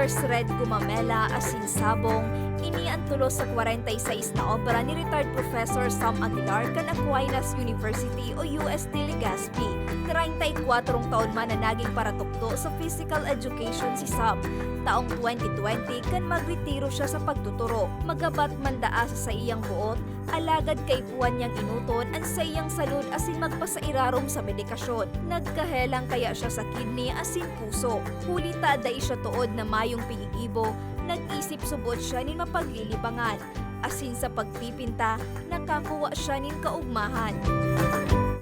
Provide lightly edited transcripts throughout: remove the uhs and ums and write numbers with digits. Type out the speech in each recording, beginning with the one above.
First Red Gumamela asin Sabong, iniantulo sa 46 na obra ni retired Professor Sam Aguilar kan Aquinas University o UST Legazpi. 34 taon man na naging paratukto sa physical education si Sam. Taong 2020 kan magretiro siya sa pagtuturo. Magabat mandaa sa iyang buot, alagad kay puwan niyang inuton ang sa iyang salud asin magpasairarom sa medikasyon. Nagkahelang kaya siya sa kidney asin puso. Hulita day siya tuod na mayong pingigibo, nag-isip subot siya ni mapaglilibangan. Asin sa pagpipinta, nakakuha siya nin kaugmahan.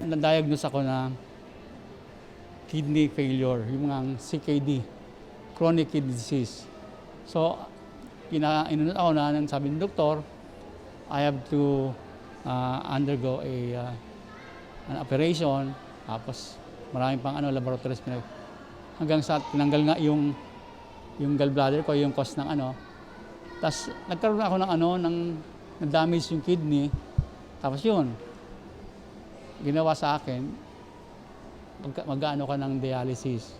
Na-diagnose ako na kidney failure, yung mga CKD, chronic kidney disease. So, inunod ako na nang sabi ng doktor, I have to undergo an operation, tapos maraming pang laboratories hanggang sa tinanggal nga yung gallbladder ko, yung cause ng Tapos nagkaroon ako ng damage yung kidney. Tapos yun, ginawa sa akin, mag-ano ka ng dialysis.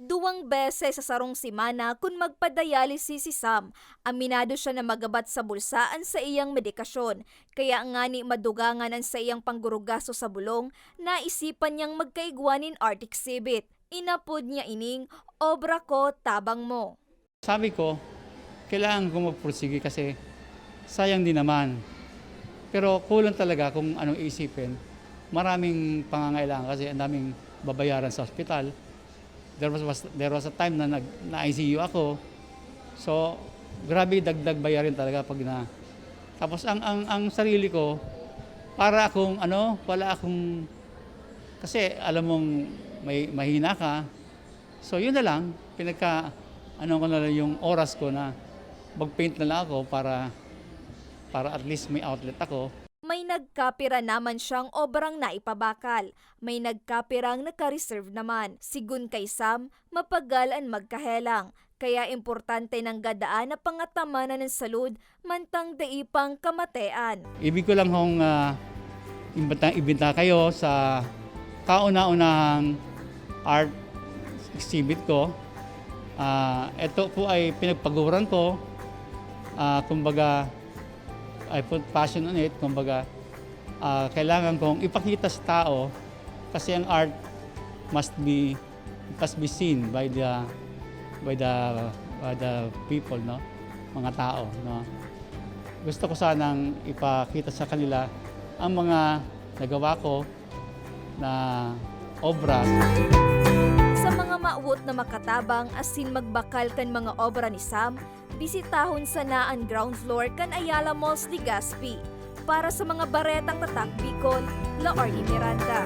2 beses sa sarong simana kung magpa-dialysis si Sam, aminado siya na magabat sa bulsaan sa iyang medikasyon. Kaya nga ni madugangan ang sa iyang panggurugaso sa bulong, naisipan niyang magkaigwanin art exhibit. Inapod niya ining, obra ko, tabang mo. Sabi ko, kailangan ko magpursige kasi sayang din naman. Pero kulang talaga kung anong isipin. Maraming pangangailangan kasi ang daming babayaran sa ospital. There was a time na na-ICU ako. So, grabe dagdag bayarin talaga pag na. Tapos ang sarili ko, para akong kasi alam mong may mahina ka. So, yun na lang, ko na lang yung oras ko na mag-paint na lang ako para at least may outlet ako. May nagkapira naman siyang obrang naipabakal. May nagkapirang naka-reserve naman. Sigun kay Sam, mapagalan magkahelang. Kaya importante ng gadaan na pangatamanan ng salud, mantang daipang kamatean. Ibig ko lang hong ibinta kayo sa kauna-unahang art exhibit ko. Ito po ay pinagpaguran ko. Kumbaga, I put passion on it. Kumbaga, kailangan kong ipakita sa tao kasi ang art must be seen by the people, no? Mga tao, no? Gusto ko sanang ipakita sa kanila ang mga nagawa ko na obra. Sa mga maawot na makatabang asin magbakal kan mga obra ni Sam, bisitahon sa naan ground floor kan Ayala Malls, Legazpi. Para sa mga baretang tatak Bicol, Laorny Miranda.